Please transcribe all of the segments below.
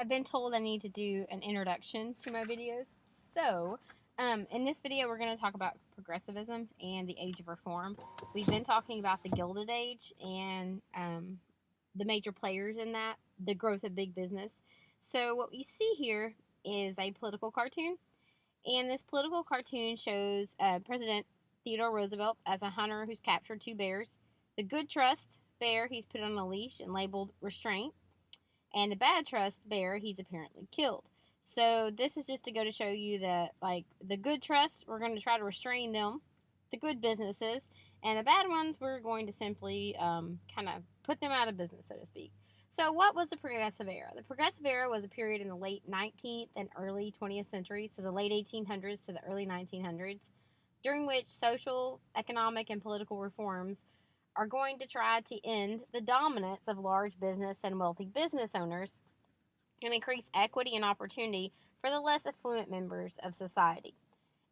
I've been told I need to do an introduction to my videos. So, in this video, we're going to talk about progressivism and the Age of Reform. We've been talking about the Gilded Age and the major players in that, the growth of big business. So, what we see here is a political cartoon. And this political cartoon shows President Theodore Roosevelt as a hunter who's captured two bears. The good trust bear, he's put on a leash and labeled restraint. And the bad trust bear, he's apparently killed. So this is just to go to show you that, like, the good trust, we're going to try to restrain them, the good businesses, and the bad ones, we're going to simply kind of put them out of business, so to speak. So what was the Progressive Era? The Progressive Era was a period in the late 19th and early 20th century, so the late 1800s to the early 1900s, during which social, economic, and political reforms are going to try to end the dominance of large business and wealthy business owners and increase equity and opportunity for the less affluent members of society,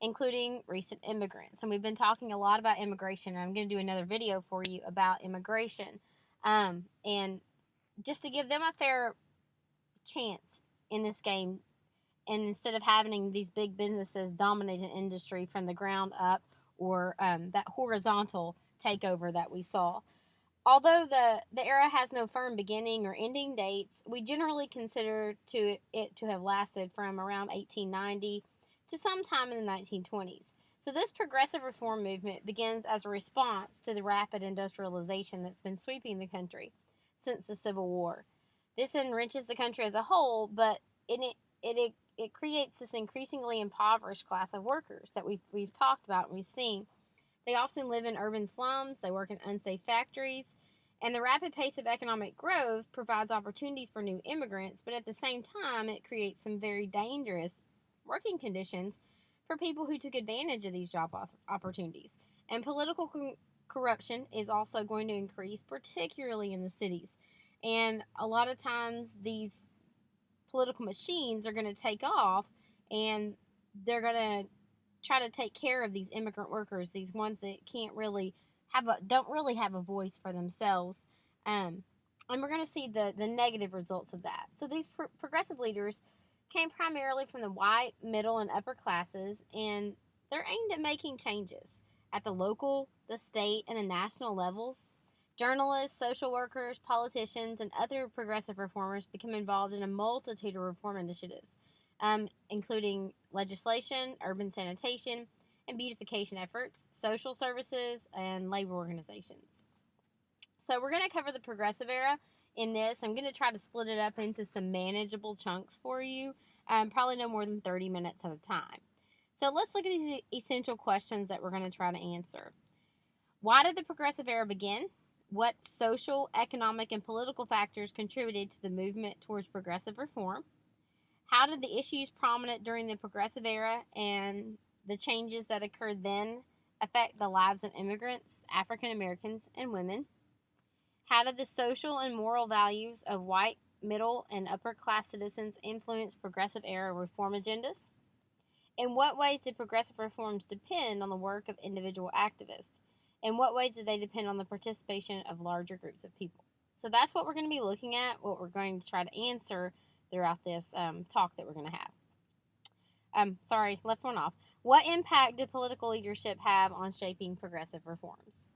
including recent immigrants. And we've been talking a lot about immigration, and I'm going to do another video for you about immigration. And just to give them a fair chance in this game, and instead of having these big businesses dominate an industry from the ground up, or that horizontal takeover that we saw. Although the era has no firm beginning or ending dates, we generally consider it to have lasted from around 1890 to sometime in the 1920s. So this progressive reform movement begins as a response to the rapid industrialization that's been sweeping the country since the Civil War. This enriches the country as a whole, but it creates this increasingly impoverished class of workers that we've talked about and we've seen. They often live in urban slums, they work in unsafe factories, and the rapid pace of economic growth provides opportunities for new immigrants, but at the same time, it creates some very dangerous working conditions for people who took advantage of these job opportunities. And political corruption is also going to increase, particularly in the cities. And a lot of times, these political machines are going to take off, and they're going to try to take care of these immigrant workers, these ones that don't really have a voice for themselves. And we're going to see the negative results of that. So these progressive leaders came primarily from the white, middle, and upper classes, and they're aimed at making changes at the local, the state, and the national levels. Journalists, social workers, politicians, and other progressive reformers become involved in a multitude of reform initiatives, including legislation, urban sanitation, and beautification efforts, social services, and labor organizations. So we're going to cover the Progressive Era in this. I'm going to try to split it up into some manageable chunks for you, probably no more than 30 minutes at a time. So let's look at these essential questions that we're going to try to answer. Why did the Progressive Era begin? What social, economic, and political factors contributed to the movement towards progressive reform? How did the issues prominent during the Progressive Era and the changes that occurred then affect the lives of immigrants, African Americans, and women? How did the social and moral values of white, middle, and upper class citizens influence Progressive Era reform agendas? In what ways did progressive reforms depend on the work of individual activists? In what ways did they depend on the participation of larger groups of people? So that's what we're going to be looking at, what we're going to try to answer throughout this talk that we're going to have. Sorry, left one off. What impact did political leadership have on shaping progressive reforms?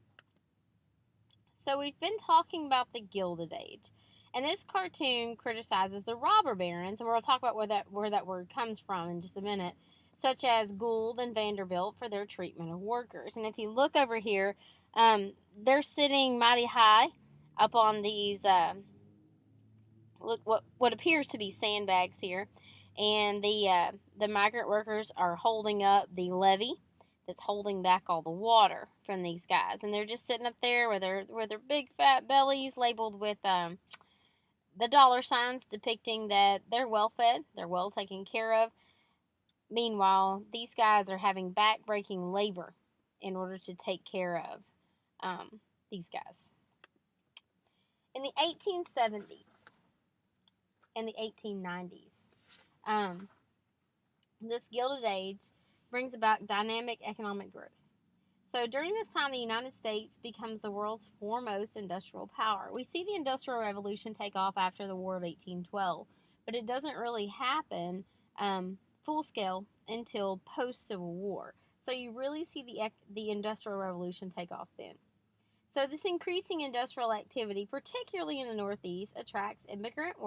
So we've been talking about the Gilded Age, and this cartoon criticizes the robber barons, and we'll talk about where that word comes from in just a minute, such as Gould and Vanderbilt for their treatment of workers. And if you look over here, they're sitting mighty high up on these look what appears to be sandbags here, and the migrant workers are holding up the levee that's holding back all the water from these guys, and they're just sitting up there with their big fat bellies labeled with the dollar signs depicting that they're well fed, they're well taken care of. Meanwhile, these guys are having back-breaking labor in order to take care of these guys. In the 1870s and the 1890s, this Gilded Age brings about dynamic economic growth. So during this time, the United States becomes the world's foremost industrial power. We see the Industrial Revolution take off after the War of 1812, but it doesn't really happen full scale until post-Civil War. So you really see the Industrial Revolution take off then. So this increasing industrial activity, particularly in the Northeast, attracts immigrants,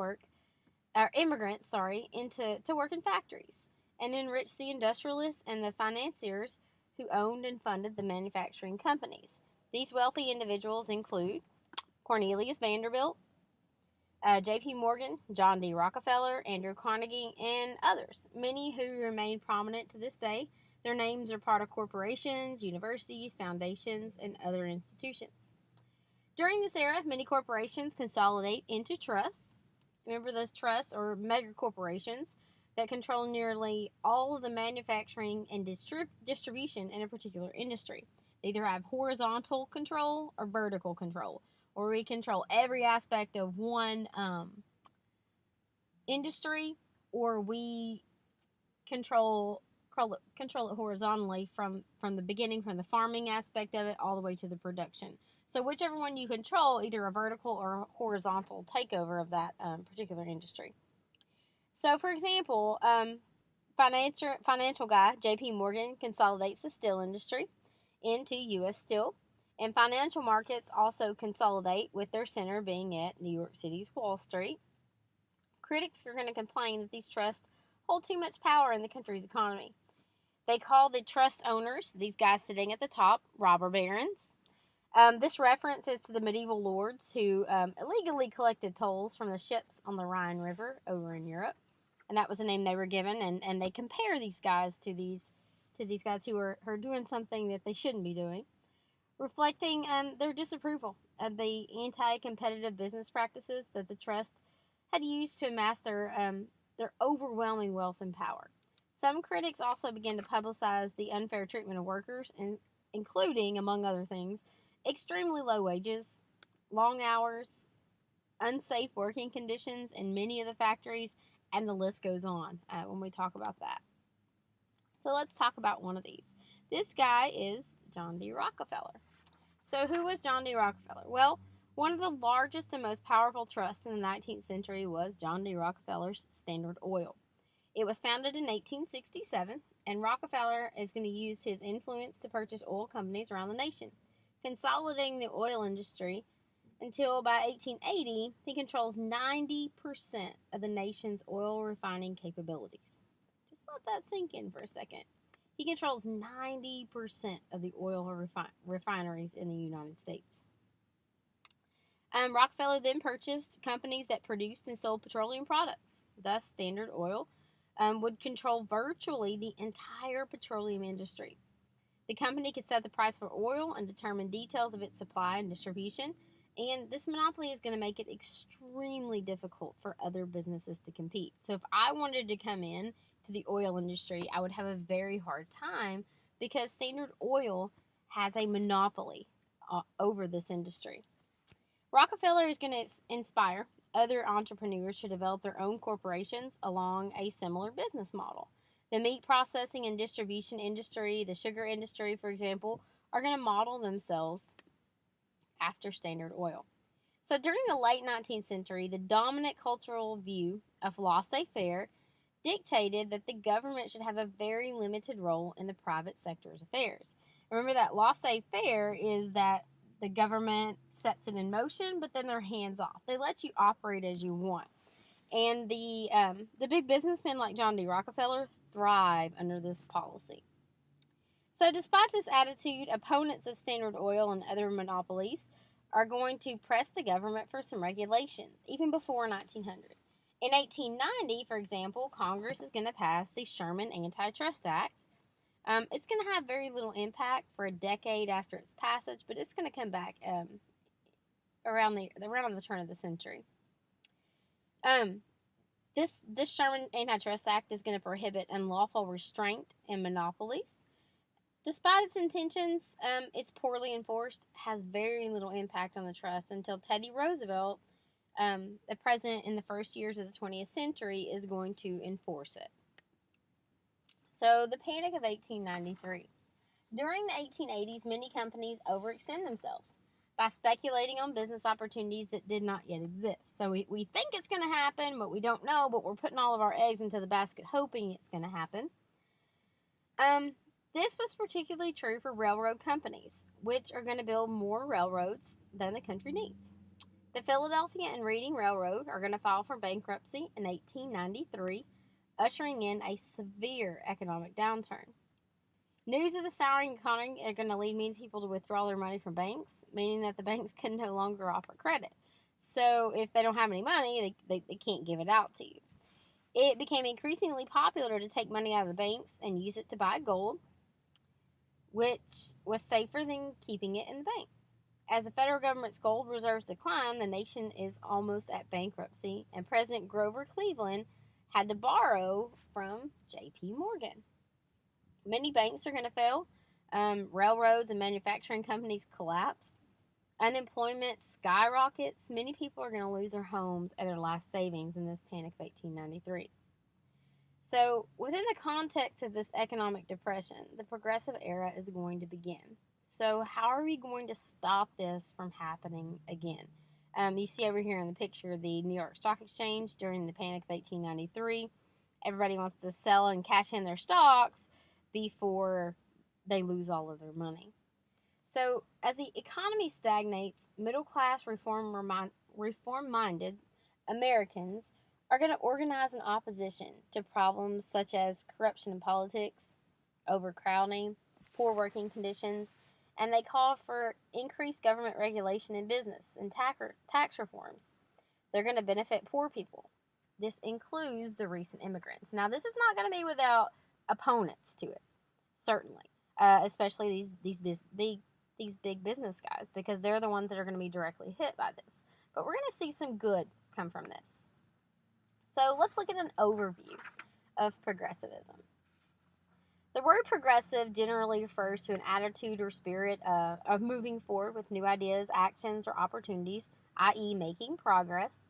into to work in factories and enrich the industrialists and the financiers who owned and funded the manufacturing companies. These wealthy individuals include Cornelius Vanderbilt, J.P. Morgan, John D. Rockefeller, Andrew Carnegie, and others, many who remain prominent to this day. Their names are part of corporations, universities, foundations, and other institutions. During this era, many corporations consolidate into trusts. Remember those trusts or mega corporations that control nearly all of the manufacturing and distribution in a particular industry. They either have horizontal control or vertical control, or we control every aspect of one industry, or we control it horizontally from the beginning, from the farming aspect of it all the way to the production. So whichever one you control, either a vertical or a horizontal takeover of that particular industry. So, for example, financial guy J.P. Morgan consolidates the steel industry into U.S. Steel, and financial markets also consolidate, with their center being at New York City's Wall Street. Critics are going to complain that these trusts hold too much power in the country's economy. They call the trust owners, these guys sitting at the top, robber barons. This reference is to the medieval lords who illegally collected tolls from the ships on the Rhine River over in Europe, and that was the name they were given. And they compare these guys to these guys who are doing something that they shouldn't be doing, reflecting their disapproval of the anti-competitive business practices that the trust had used to amass their overwhelming wealth and power. Some critics also began to publicize the unfair treatment of workers, including, among other things, extremely low wages, long hours, unsafe working conditions in many of the factories, and the list goes on when we talk about that. So let's talk about one of these. This guy is John D. Rockefeller. So who was John D. Rockefeller? Well, one of the largest and most powerful trusts in the 19th century was John D. Rockefeller's Standard Oil. It was founded in 1867, and Rockefeller is going to use his influence to purchase oil companies around the nation, consolidating the oil industry until by 1880, he controls 90% of the nation's oil refining capabilities. Just let that sink in for a second. He controls 90% of the oil refineries in the United States. Rockefeller then purchased companies that produced and sold petroleum products. Thus, Standard Oil would control virtually the entire petroleum industry. The company could set the price for oil and determine details of its supply and distribution, and this monopoly is going to make it extremely difficult for other businesses to compete. So if I wanted to come in to the oil industry, I would have a very hard time because Standard Oil has a monopoly over this industry. Rockefeller is going to inspire other entrepreneurs to develop their own corporations along a similar business model. The meat processing and distribution industry, the sugar industry, for example, are going to model themselves after Standard Oil. So during the late 19th century, the dominant cultural view of laissez-faire dictated that the government should have a very limited role in the private sector's affairs. Remember that laissez-faire is that the government sets it in motion, but then they're hands off. They let you operate as you want. And the big businessmen like John D. Rockefeller thrive under this policy. So despite this attitude, opponents of Standard Oil and other monopolies are going to press the government for some regulations, even before 1900. In 1890, for example, Congress is going to pass the Sherman Antitrust Act. It's going to have very little impact for a decade after its passage, but it's going to come back around the turn of the century. This Sherman Antitrust Act is going to prohibit unlawful restraint and monopolies. Despite its intentions, it's poorly enforced, has very little impact on the trust until Teddy Roosevelt, the president in the first years of the 20th century, is going to enforce it. So, the Panic of 1893. During the 1880s, many companies overextend themselves. by speculating on business opportunities that did not yet exist. So we think it's going to happen, but we don't know, but we're putting all of our eggs into the basket hoping it's going to happen. This was particularly true for railroad companies, which are going to build more railroads than the country needs. The Philadelphia and Reading Railroad are going to file for bankruptcy in 1893, ushering in a severe economic downturn. News of the souring economy are going to lead many people to withdraw their money from banks, meaning that the banks can no longer offer credit. So if they don't have any money, they can't give it out to you. It became increasingly popular to take money out of the banks and use it to buy gold, which was safer than keeping it in the bank. As the federal government's gold reserves decline, the nation is almost at bankruptcy, and President Grover Cleveland had to borrow from J.P. Morgan. Many banks are going to fail. Railroads and manufacturing companies collapse. Unemployment skyrockets. Many people are going to lose their homes and their life savings in this panic of 1893. So, within the context of this economic depression, the progressive era is going to begin. So, how are we going to stop this from happening again? You see over here in the picture the New York Stock Exchange during the panic of 1893. Everybody wants to sell and cash in their stocks before they lose all of their money. So, as the economy stagnates, middle-class reform-minded Americans are going to organize an opposition to problems such as corruption in politics, overcrowding, poor working conditions, and they call for increased government regulation in business and tax reforms. They're going to benefit poor people. This includes the recent immigrants. Now, this is not going to be without opponents to it, certainly, especially these big business guys, because they're the ones that are going to be directly hit by this. But we're going to see some good come from this. So let's look at an overview of progressivism. The word progressive generally refers to an attitude or spirit of moving forward with new ideas, actions, or opportunities, i.e. making progress.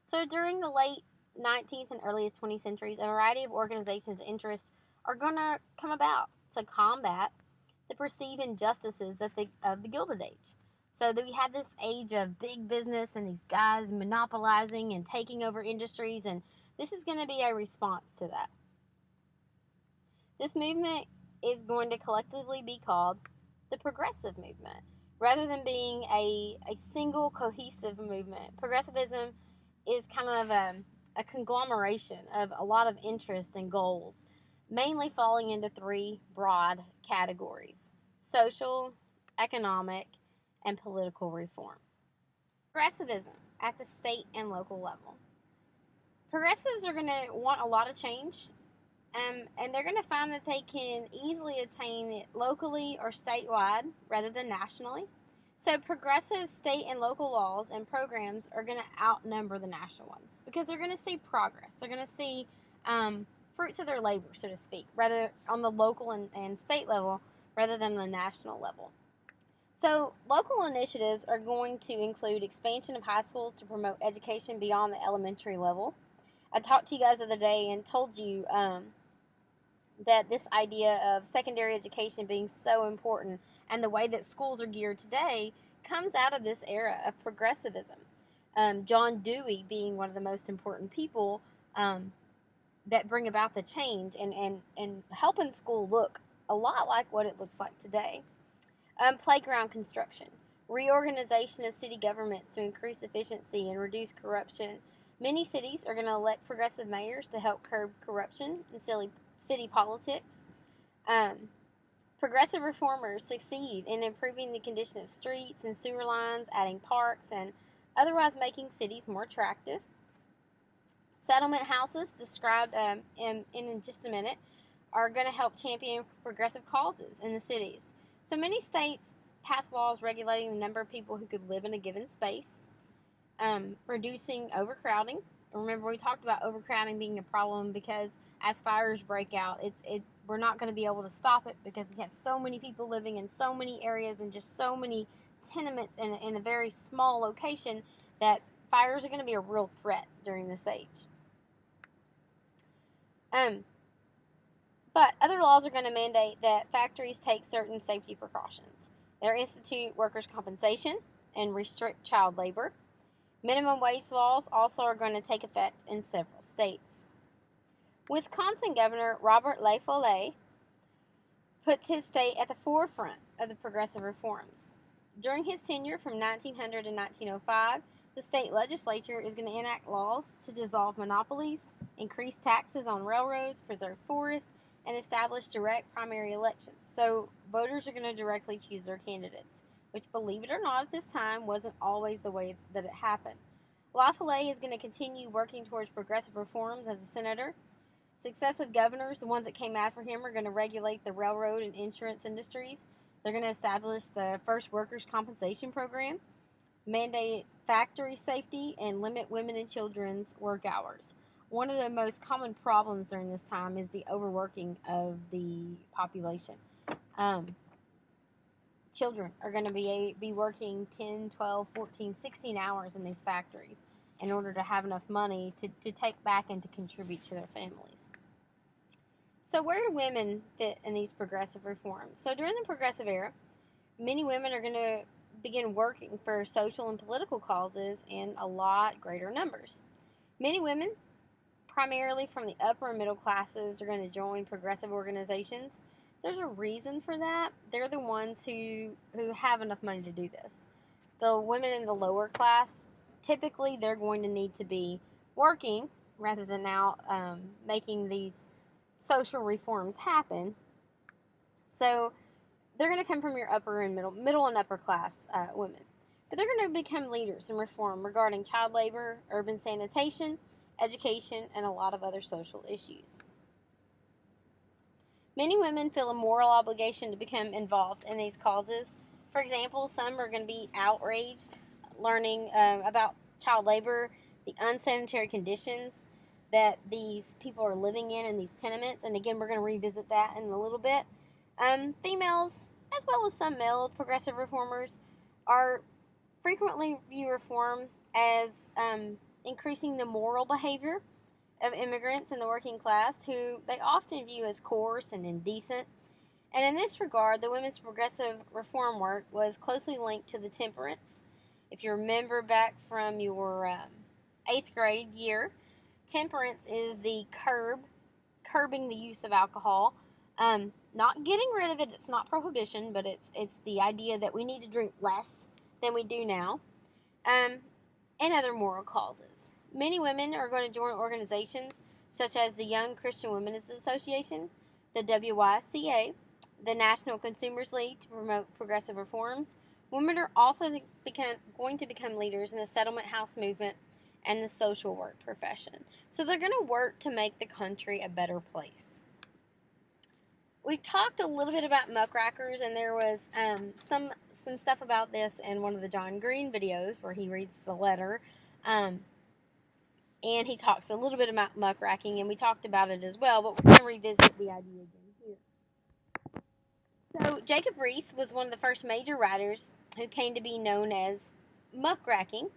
So during the late 19th and earliest 20th centuries, a variety of organizations and interests are going to come about to combat the perceived injustices of the Gilded Age. So that we had this age of big business and these guys monopolizing and taking over industries, and this is going to be a response to that. This movement is going to collectively be called the progressive movement. Rather than being a single cohesive movement, progressivism is kind of a conglomeration of a lot of interests and goals, mainly falling into three broad categories: social, economic, and political reform. Progressivism at the state and local level. Progressives are going to want a lot of change, and they're going to find that they can easily attain it locally or statewide rather than nationally. So progressive state and local laws and programs are going to outnumber the national ones because they're going to see progress. They're going to see fruits of their labor, so to speak, rather on the local and state level rather than the national level. So local initiatives are going to include expansion of high schools to promote education beyond the elementary level. I talked to you guys the other day and told you that this idea of secondary education being so important and the way that schools are geared today comes out of this era of progressivism. John Dewey being one of the most important people that bring about the change and helping school look a lot like what it looks like today. Playground construction, reorganization of city governments to increase efficiency and reduce corruption. Many cities are going to elect progressive mayors to help curb corruption in city politics. Progressive reformers succeed in improving the condition of streets and sewer lines, adding parks, and otherwise making cities more attractive. Settlement houses, described in just a minute, are going to help champion progressive causes in the cities. So many states pass laws regulating the number of people who could live in a given space, reducing overcrowding. Remember, we talked about overcrowding being a problem because as fires break out, we're not going to be able to stop it because we have so many people living in so many areas and just so many tenements in a very small location that fires are going to be a real threat during this age. But other laws are going to mandate that factories take certain safety precautions. They'll institute workers' compensation, and restrict child labor. Minimum wage laws also are going to take effect in several states. Wisconsin Governor Robert La Follette puts his state at the forefront of the progressive reforms. During his tenure from 1900 to 1905, the state legislature is going to enact laws to dissolve monopolies, increase taxes on railroads, preserve forests, and establish direct primary elections. So voters are going to directly choose their candidates, which, believe it or not, at this time wasn't always the way that it happened. La Follette is going to continue working towards progressive reforms as a senator. Successive governors, the ones that came after him, are going to regulate the railroad and insurance industries. They're going to establish the first workers' compensation program, mandate factory safety, and limit women and children's work hours. One of the most common problems during this time is the overworking of the population. Children are going to be working 10, 12, 14, 16 hours in these factories in order to have enough money to take back and to contribute to their families. So where do women fit in these progressive reforms? So during the progressive era, many women are going to begin working for social and political causes in a lot greater numbers. Many women, primarily from the upper and middle classes, are going to join progressive organizations. There's a reason for that. They're the ones who have enough money to do this. The women in the lower class, typically they're going to need to be working rather than now making these social reforms happen. So they're going to come from your upper and middle and upper class women. But they're going to become leaders in reform regarding child labor, urban sanitation, education, and a lot of other social issues. Many women feel a moral obligation to become involved in these causes. For example, some are going to be outraged learning about child labor, the unsanitary conditions that these people are living in these tenements. And again, we're going to revisit that in a little bit. Females, as well as some male progressive reformers, are frequently view reform as increasing the moral behavior of immigrants in the working class, who they often view as coarse and indecent. And in this regard, the women's progressive reform work was closely linked to the temperance. If you remember back from your 8th grade year, temperance is the curbing the use of alcohol. Not getting rid of it, it's not prohibition, but it's the idea that we need to drink less than we do now, and other moral causes. Many women are going to join organizations such as the Young Christian Women's Association, the WYCA, the National Consumers League to promote progressive reforms. Women are also going to become leaders in the settlement house movement and the social work profession. So they're going to work to make the country a better place. We talked a little bit about muckrakers, and there was some stuff about this in one of the John Green videos where he reads the letter, and he talks a little bit about muckraking, and we talked about it as well, but we're going to revisit the idea again here. So Jacob Riis was one of the first major writers who came to be known as muckraking.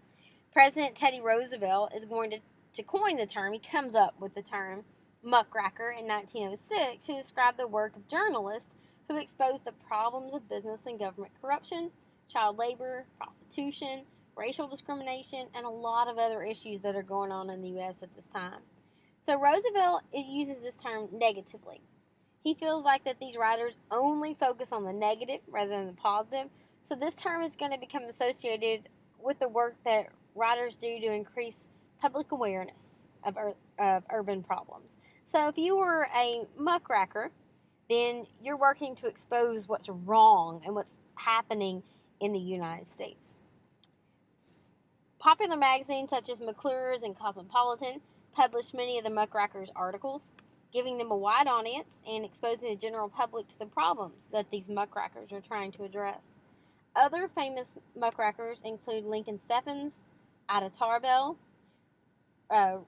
President Teddy Roosevelt is going to coin the term. He comes up with the term muckraker in 1906 to describe the work of journalists who exposed the problems of business and government corruption, child labor, prostitution, racial discrimination, and a lot of other issues that are going on in the U.S. at this time. So Roosevelt uses this term negatively. He feels like that these writers only focus on the negative rather than the positive. So this term is going to become associated with the work that writers do to increase public awareness of urban problems. So if you were a muckraker, then you're working to expose what's wrong and what's happening in the United States. Popular magazines such as McClure's and Cosmopolitan published many of the muckrakers' articles, giving them a wide audience and exposing the general public to the problems that these muckrakers are trying to address. Other famous muckrakers include Lincoln Steffens, Ida Tarbell,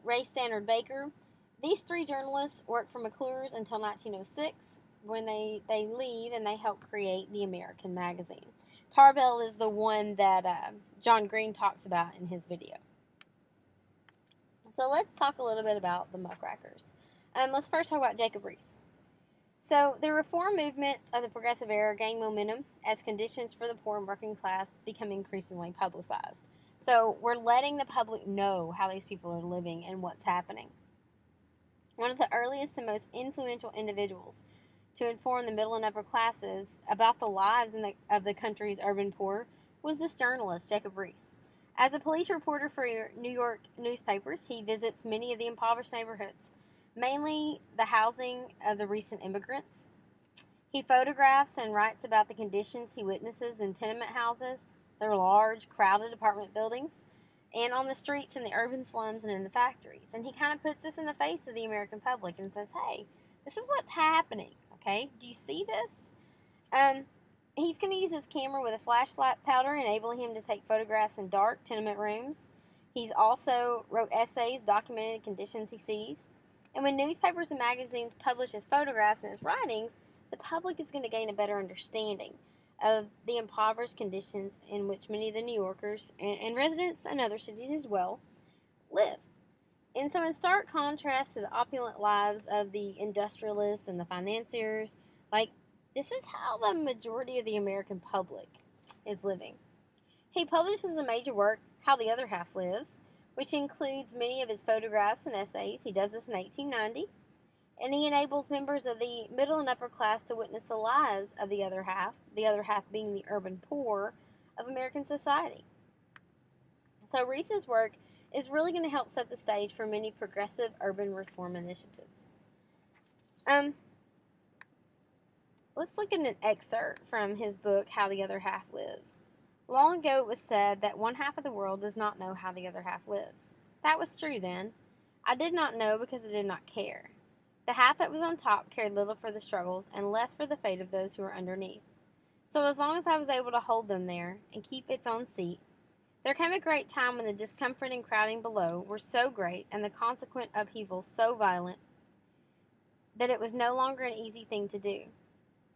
Ray Stannard Baker. These three journalists worked for McClure's until 1906, when they leave and they help create the American magazine. Tarbell is the one that John Green talks about in his video. So let's talk a little bit about the muckrakers. Let's first talk about Jacob Riis. So, the reform movement of the progressive era gained momentum as conditions for the poor and working class become increasingly publicized. So, we're letting the public know how these people are living and what's happening. One of the earliest and most influential individuals to inform the middle and upper classes about the lives of the country's urban poor was this journalist, Jacob Riis. As a police reporter for New York newspapers, he visits many of the impoverished neighborhoods, mainly the housing of the recent immigrants. He photographs and writes about the conditions he witnesses in tenement houses, their large, crowded apartment buildings, and on the streets in the urban slums and in the factories. And he kind of puts this in the face of the American public and says, hey, this is what's happening, okay? Do you see this? He's going to use his camera with a flashlight powder, enabling him to take photographs in dark tenement rooms. He's also wrote essays documenting the conditions he sees. And when newspapers and magazines publish his photographs and his writings, the public is going to gain a better understanding of the impoverished conditions in which many of the New Yorkers and residents in other cities as well live. And so, in stark contrast to the opulent lives of the industrialists and the financiers, like, this is how the majority of the American public is living. He publishes a major work, How the Other Half Lives, which includes many of his photographs and essays. He does this in 1890, and he enables members of the middle and upper class to witness the lives of the other half being the urban poor of American society. So Riis's work is really going to help set the stage for many progressive urban reform initiatives. Let's look at an excerpt from his book, How the Other Half Lives. Long ago it was said that one half of the world does not know how the other half lives. That was true then. I did not know because I did not care. The half that was on top cared little for the struggles and less for the fate of those who were underneath. So as long as I was able to hold them there and keep its own seat, there came a great time when the discomfort and crowding below were so great and the consequent upheaval so violent that it was no longer an easy thing to do,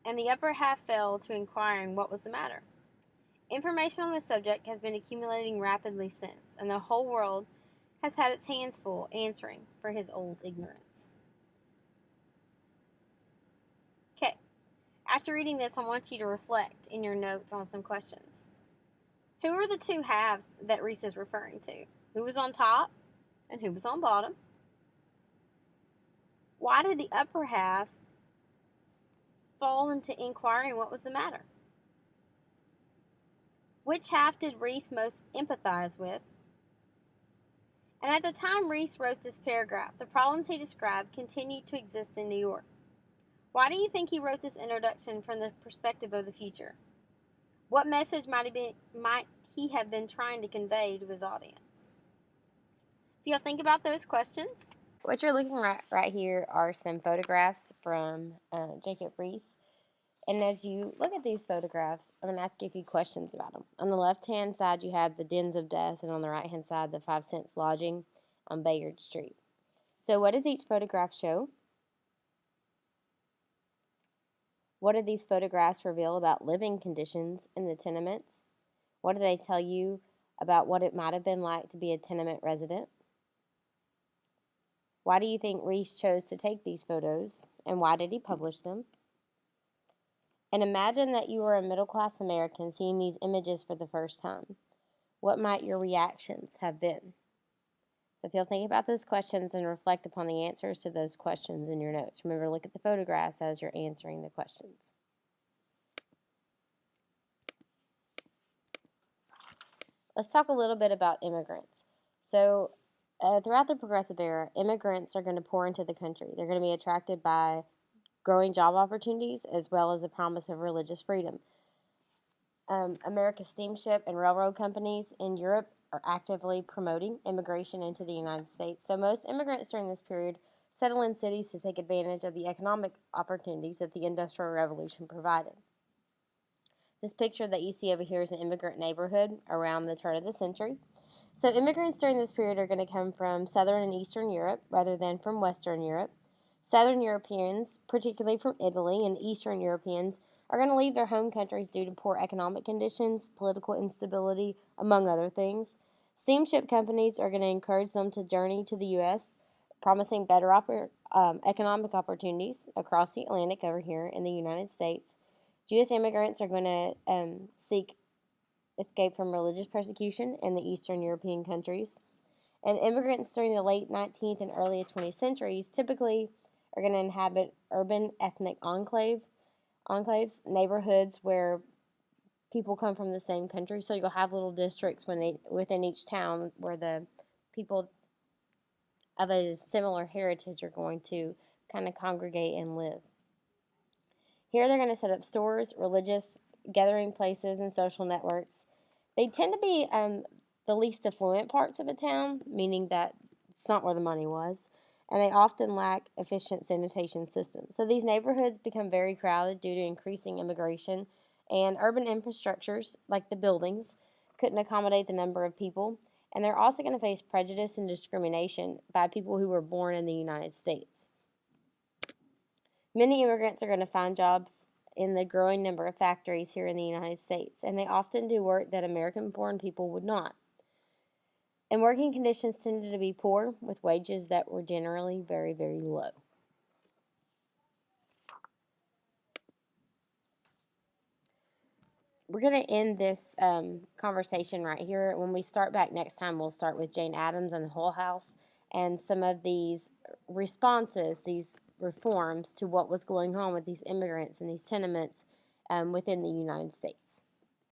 and the upper half fell to inquiring what was the matter. Information on the subject has been accumulating rapidly since, and the whole world has had its hands full answering for his old ignorance. Okay, after reading this, I want you to reflect in your notes on some questions. Who are the two halves that Riis is referring to? Who was on top and who was on bottom? Why did the upper half fall into inquiring what was the matter? Which half did Riis most empathize with? And at the time Riis wrote this paragraph, the problems he described continued to exist in New York. Why do you think he wrote this introduction from the perspective of the future? What message might he have been trying to convey to his audience? If you'll think about those questions. What you're looking at right here are some photographs from Jacob Riis. And as you look at these photographs, I'm going to ask you a few questions about them. On the left-hand side, you have the dens of death, and on the right-hand side, the 5 cents lodging on Bayard Street. So what does each photograph show? What do these photographs reveal about living conditions in the tenements? What do they tell you about what it might have been like to be a tenement resident? Why do you think Riis chose to take these photos, and why did he publish them? And imagine that you were a middle-class American seeing these images for the first time. What might your reactions have been? So if you'll think about those questions and reflect upon the answers to those questions in your notes. Remember, look at the photographs as you're answering the questions. Let's talk a little bit about immigrants. So throughout the progressive era, immigrants are going to pour into the country. They're going to be attracted by growing job opportunities as well as the promise of religious freedom. America's steamship and railroad companies in Europe are actively promoting immigration into the United States. So most immigrants during this period settle in cities to take advantage of the economic opportunities that the Industrial Revolution provided. This picture that you see over here is an immigrant neighborhood around the turn of the century. So immigrants during this period are going to come from Southern and Eastern Europe rather than from Western Europe. Southern Europeans, particularly from Italy, and Eastern Europeans are going to leave their home countries due to poor economic conditions, political instability, among other things. Steamship companies are going to encourage them to journey to the U.S., promising better economic opportunities across the Atlantic over here in the United States. Jewish immigrants are going to seek escape from religious persecution in the Eastern European countries. And immigrants during the late 19th and early 20th centuries typically are going to inhabit urban ethnic enclaves, neighborhoods where people come from the same country. So you'll have little districts within each town where the people of a similar heritage are going to kind of congregate and live. Here they're going to set up stores, religious gathering places, and social networks. They tend to be the least affluent parts of a town, meaning that it's not where the money was, and they often lack efficient sanitation systems. So these neighborhoods become very crowded due to increasing immigration, and urban infrastructures, like the buildings, couldn't accommodate the number of people, and they're also going to face prejudice and discrimination by people who were born in the United States. Many immigrants are going to find jobs in the growing number of factories here in the United States, and they often do work that American born people would not. And working conditions tended to be poor, with wages that were generally very, very low. We're going to end this conversation right here. When we start back next time, we'll start with Jane Addams and the Hull House and some of these responses, these reforms to what was going on with these immigrants and these tenements within the United States.